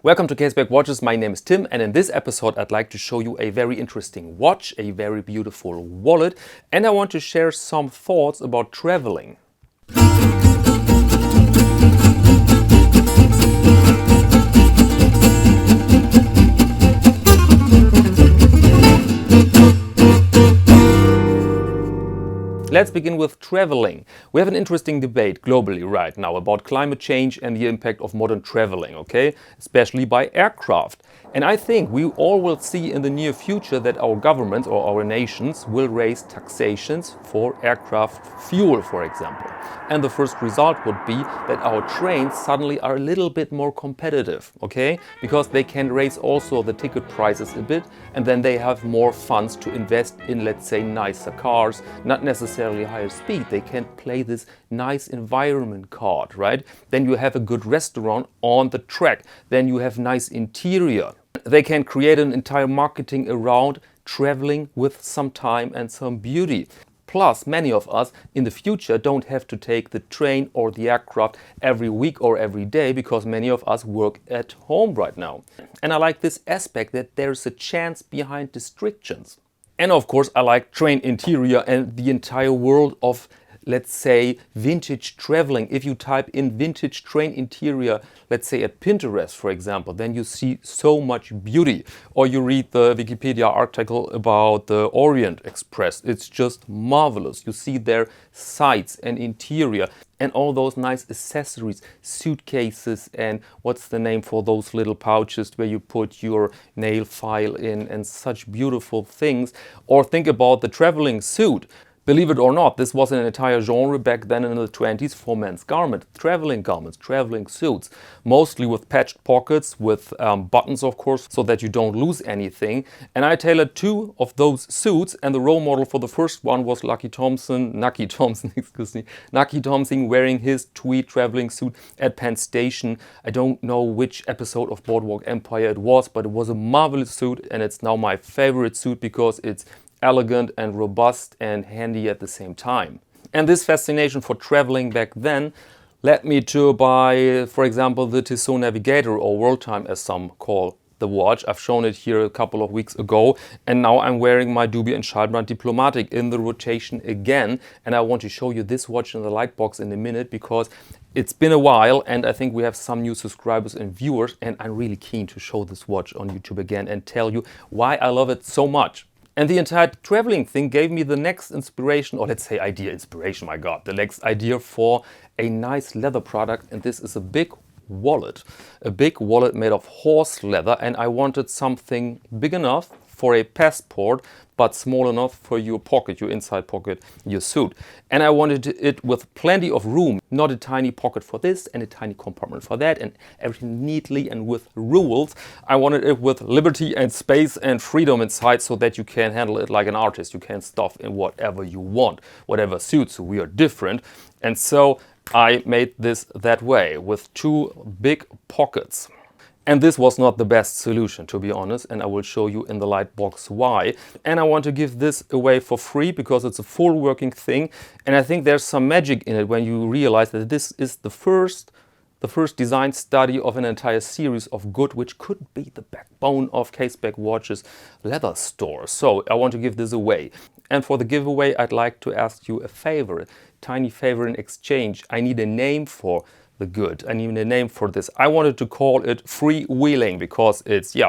Welcome to Caseback Watches. My name is Tim, and in this episode I'd like to show you a very interesting watch, a very beautiful wallet, and I want to share some thoughts about traveling. Let's begin with traveling. We have an interesting debate globally right now about climate change and the impact of modern traveling, okay? Especially by aircraft. And I think we all will see in the near future that our governments or our nations will raise taxations for aircraft fuel, for example. And the first result would be that our trains suddenly are a little bit more competitive, okay? Because they can raise also the ticket prices a bit, and then they have more funds to invest in, let's say, nicer cars, not necessarily higher speed. They can play this nice environment card, right? Then you have a good restaurant on the track. Then you have nice interior. They can create an entire marketing around traveling with some time and some beauty. Plus, many of us in the future don't have to take the train or the aircraft every week or every day because many of us work at home right now. And I like this aspect that there's a chance behind restrictions. And of course, I like train interior and the entire world of, let's say, vintage traveling. If you type in vintage train interior, let's say at Pinterest, for example, then you see so much beauty. Or you read the Wikipedia article about the Orient Express. It's just marvelous. You see their sights and interior and all those nice accessories, suitcases, and what's the name for those little pouches where you put your nail file in and such beautiful things. Or think about the traveling suit. Believe it or not, this was an entire genre back then in the 20s for men's garments, traveling suits, mostly with patched pockets, with buttons of course, so that you don't lose anything. And I tailored two of those suits, and the role model for the first one was Nucky Thompson wearing his tweed traveling suit at Penn Station. I don't know which episode of Boardwalk Empire it was, but it was a marvelous suit, and it's now my favorite suit because it's elegant and robust and handy at the same time. And this fascination for traveling back then led me to buy, for example, the Tissot Navigator, or World Time as some call the watch. I've shown it here a couple of weeks ago, and now I'm wearing my Dubey Schaldenbrand Diplomatic in the rotation again. And I want to show you this watch in the Lightbox in a minute because it's been a while and I think we have some new subscribers and viewers, and I'm really keen to show this watch on YouTube again and tell you why I love it so much. And the entire traveling thing gave me the next inspiration, or let's say inspiration, my God, the next idea for a nice leather product. And this is a big wallet made of horse leather. And I wanted something big enough for a passport, but small enough for your pocket, your inside pocket, your suit. And I wanted it with plenty of room, not a tiny pocket for this and a tiny compartment for that, and everything neatly and with rules. I wanted it with liberty and space and freedom inside so that you can handle it like an artist. You can stuff in whatever you want, whatever suits. We are different. And so I made this that way with two big pockets. And this was not the best solution, to be honest, and I will show you in the Lightbox why. And I want to give this away for free because it's a full working thing, and I think there's some magic in it when you realize that this is the first design study of an entire series of good, which could be the backbone of Caseback Watches leather store. So I want to give this away. And for the giveaway, I'd like to ask you a favor, a tiny favor in exchange. I need a name for the good. I need a name for this. I wanted to call it freewheeling because it's, you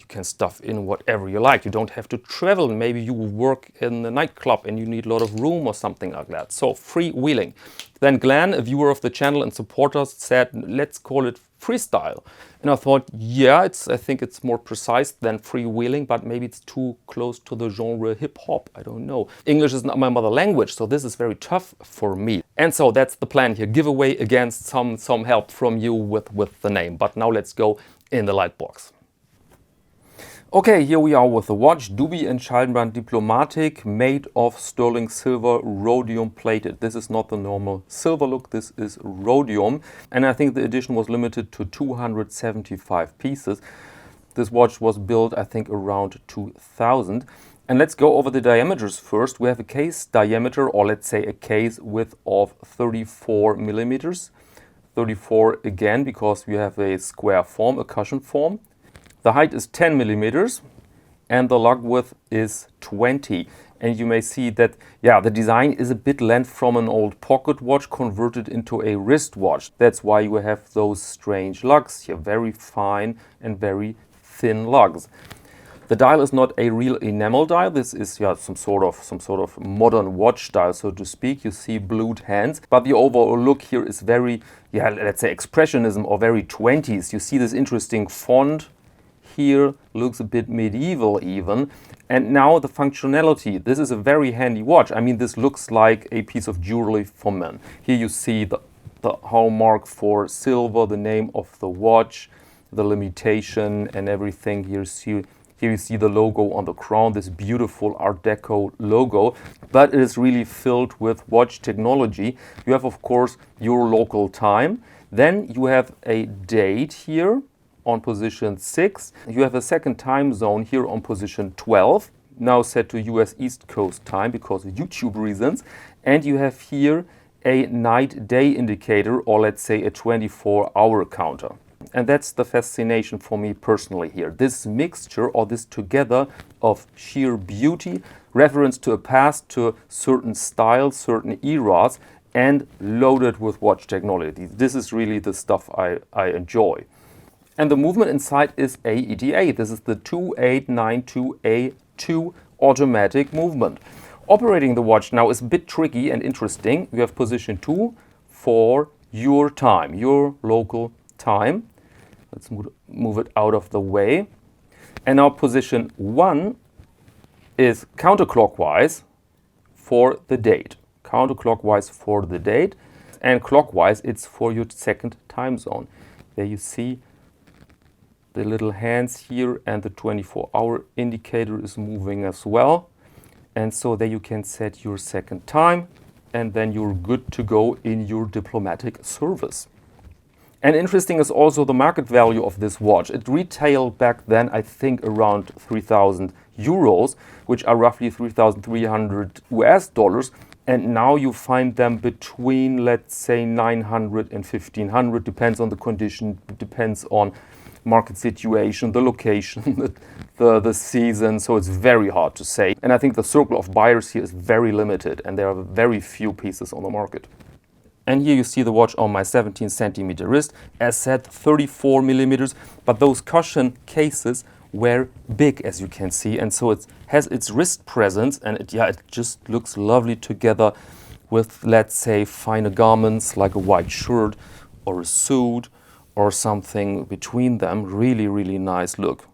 can stuff in whatever you like. You don't have to travel. Maybe you work in the nightclub and you need a lot of room or something like that. So freewheeling. Then Glenn, a viewer of the channel and supporter, said, let's call it freestyle. And I thought, I think it's more precise than freewheeling, but maybe it's too close to the genre hip hop. I don't know. English is not my mother language, so this is very tough for me. And so that's the plan here. Giveaway against some help from you with the name. But now let's go in the Lightbox. Okay, here we are with the watch, Dubey Schaldenbrand Diplomatic, made of sterling silver, rhodium plated. This is not the normal silver look, this is rhodium. And I think the edition was limited to 275 pieces. This watch was built, I think, around 2000. And let's go over the diameters first. We have a case diameter, or let's say a case width of 34 millimeters. 34 again, because we have a square form, a cushion form. The height is 10 millimeters and the lug width is 20. And you may see that, yeah, the design is a bit lent from an old pocket watch converted into a wristwatch. That's why you have those strange lugs here, very fine and very thin lugs. The dial is not a real enamel dial. This is some sort of modern watch dial, so to speak. You see blued hands, but the overall look here is very, let's say expressionism or very 20s. You see this interesting font here, looks a bit medieval even. And now the functionality. This is a very handy watch. I mean, this looks like a piece of jewelry for men. Here you see the hallmark for silver, the name of the watch, the limitation and everything. Here you see the logo on the crown, this beautiful Art Deco logo, but it is really filled with watch technology. You have, of course, your local time. Then you have a date here on position 6. You have a second time zone here on position 12, now set to US East Coast time because of YouTube reasons. And you have here a night-day indicator, or let's say a 24-hour counter. And that's the fascination for me personally here. This mixture or this together of sheer beauty, reference to a past, to certain styles, certain eras, and loaded with watch technology. This is really the stuff I enjoy. And the movement inside is AETA. This is the 2892A2 automatic movement. Operating the watch now is a bit tricky and interesting. You have position 2 for your time, your local time. Let's move it out of the way. And now position 1 is counterclockwise for the date. Counterclockwise for the date. And clockwise, it's for your second time zone. There you see the little hands here, and the 24-hour indicator is moving as well. And so there you can set your second time, and then you're good to go in your diplomatic service. And interesting is also the market value of this watch. It retailed back then, I think, around 3,000 euros, which are roughly 3,300 US dollars. And now you find them between, let's say, 900 and 1,500, depends on the condition, depends on market situation, the location, the season, so it's very hard to say. And I think the circle of buyers here is very limited, and there are very few pieces on the market. And here you see the watch on my 17 centimeter wrist, as said 34 millimeters, but those cushion cases were big, as you can see, and so it has its wrist presence, and it just looks lovely together with, let's say, finer garments like a white shirt or a suit or something between them. Really, really nice look.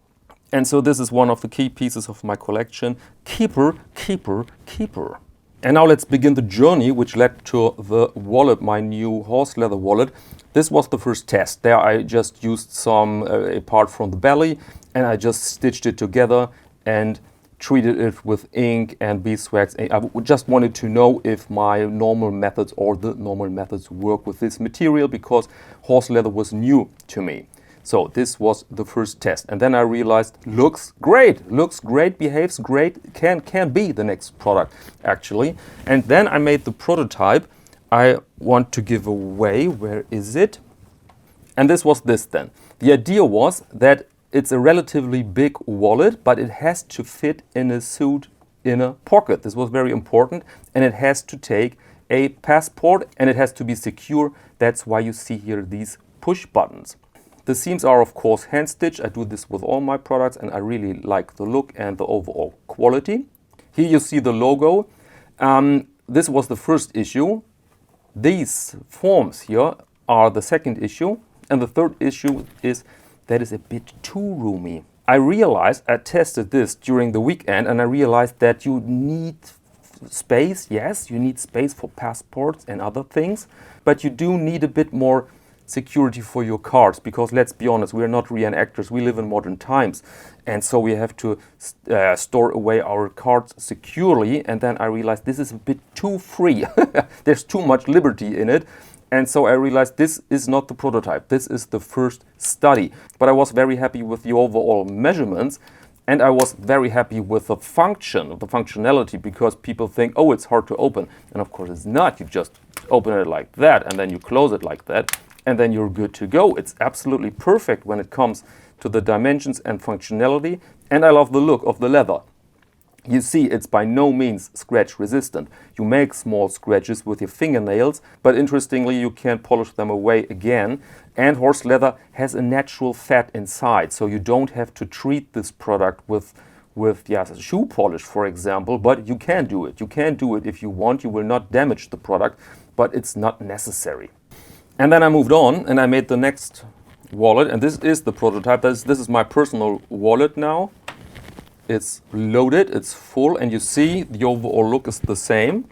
And so this is one of the key pieces of my collection. Keeper, keeper, keeper. And now let's begin the journey which led to the wallet, my new horse leather wallet. This was the first test. There I just used some a part from the belly, and I just stitched it together and treated it with ink and beeswax. I just wanted to know if my normal methods or the normal methods work with this material, because horse leather was new to me. So this was the first test, and then I realized looks great, behaves great, can be the next product actually. And then I made the prototype I want to give away. Where is it? And this was this then. The idea was that it's a relatively big wallet, but it has to fit in a suit in a pocket. This was very important, and it has to take a passport, and it has to be secure. That's why you see here these push buttons. The seams are of course hand stitched. I do this with all my products, and I really like the look and the overall quality. Here you see the logo. This was the first issue. These forms here are the second issue, and the third issue is that is a bit too roomy. I realized, I tested this during the weekend, and I realized that you need space. Yes, you need space for passports and other things, but you do need a bit more security for your cards, because let's be honest, we're not reenactors, we live in modern times, and so we have to store away our cards securely. And then I realized this is a bit too free. There's too much liberty in it, and so I realized this is not the prototype, this is the first study. But I was very happy with the overall measurements, and I was very happy with the functionality, because people think, oh, it's hard to open, and of course it's not. You just open it like that, and then you close it like that, and then you're good to go. It's absolutely perfect when it comes to the dimensions and functionality, and I love the look of the leather. You see, it's by no means scratch resistant. You make small scratches with your fingernails, but interestingly you can polish them away again. And horse leather has a natural fat inside, so you don't have to treat this product with shoe polish, for example, but you can do it. You can do it if you want. You will not damage the product, but it's not necessary. And then I moved on and I made the next wallet, and this is the prototype. This is my personal wallet now. It's loaded, it's full, and you see the overall look is the same.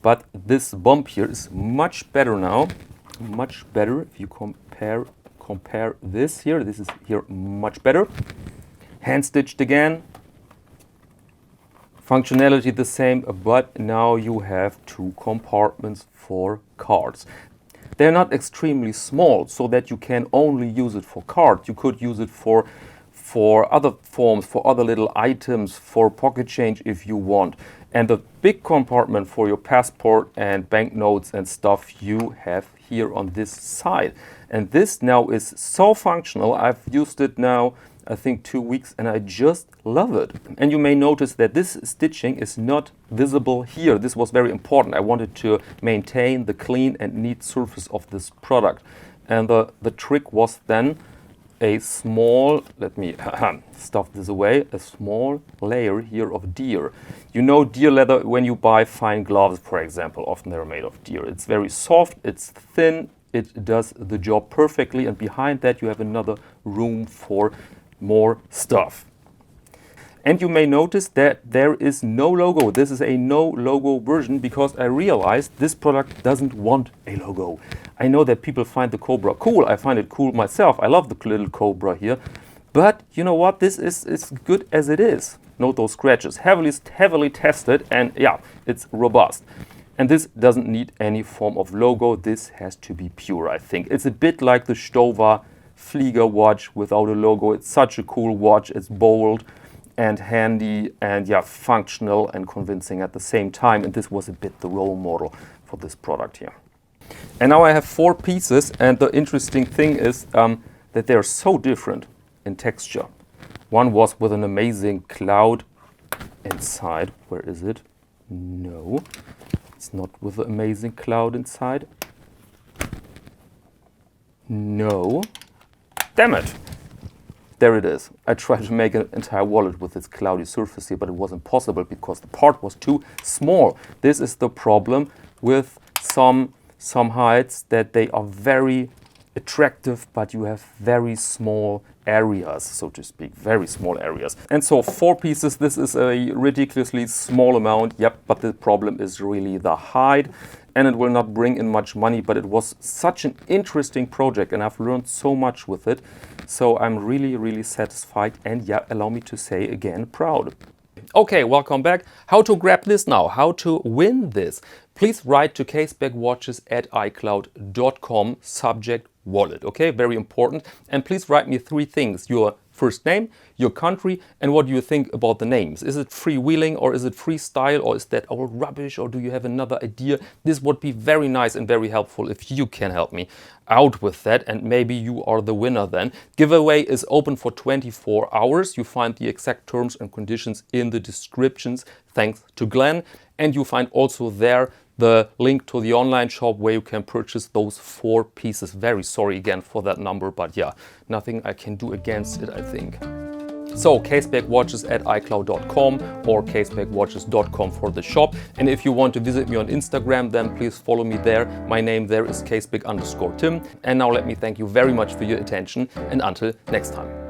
But this bump here is much better now. Much better if you compare this here. This is here much better. Hand stitched again. Functionality the same, but now you have 2 compartments for cards. They're not extremely small, so that you can only use it for cards. You could use it for other forms, for other little items, for pocket change if you want. And the big compartment for your passport and banknotes and stuff you have here on this side. And this now is so functional. I've used it now, I think 2 weeks, and I just love it. And you may notice that this stitching is not visible here. This was very important. I wanted to maintain the clean and neat surface of this product. And the trick was then a small, let me stuff this away, a small layer here of deer. You know deer leather when you buy fine gloves, for example, often they're made of deer. It's very soft, it's thin, it does the job perfectly, and behind that you have another room for more stuff. And you may notice that there is no logo. This is a no logo version because I realized this product doesn't want a logo. I know that people find the Cobra cool. I find it cool myself. I love the little Cobra here. But you know what? This is good as it is. Note those scratches. Heavily tested, and yeah, it's robust. And this doesn't need any form of logo. This has to be pure, I think. It's a bit like the Stover Flieger watch without a logo. It's such a cool watch. It's bold and handy and yeah, functional and convincing at the same time. And this was a bit the role model for this product here. And now I have 4 pieces, and the interesting thing is that they're so different in texture. One was with an amazing cloud inside. Where is it? No, it's not with an amazing cloud inside. No, damn it. There it is. I tried to make an entire wallet with this cloudy surface here, but it wasn't possible because the part was too small. This is the problem with some hides, that they are very attractive, but you have very small areas, so to speak, very small areas. And so 4 pieces, this is a ridiculously small amount, yep, but the problem is really the hide, and it will not bring in much money, but it was such an interesting project and I've learned so much with it. So I'm really satisfied, and yeah, allow me to say again, proud. Okay, welcome back. How to grab this now? How to win this? Please write to caseback.watches@icloud.com, subject wallet. Okay, very important. And please write me 3 things: your first name, your country, and what do you think about the names. Is it freewheeling, or is it freestyle, or is that all rubbish, or do you have another idea? This would be very nice and very helpful if you can help me out with that, and maybe you are the winner then. Giveaway is open for 24 hours. You find the exact terms and conditions in the descriptions, thanks to Glenn. And you find also there the link to the online shop where you can purchase those 4 pieces. Very sorry again for that number, but yeah, nothing I can do against it, I think. So casebackwatches@icloud.com or casebackwatches.com for the shop. And if you want to visit me on Instagram, then please follow me there. My name there is caseback_Tim. And now let me thank you very much for your attention, and until next time.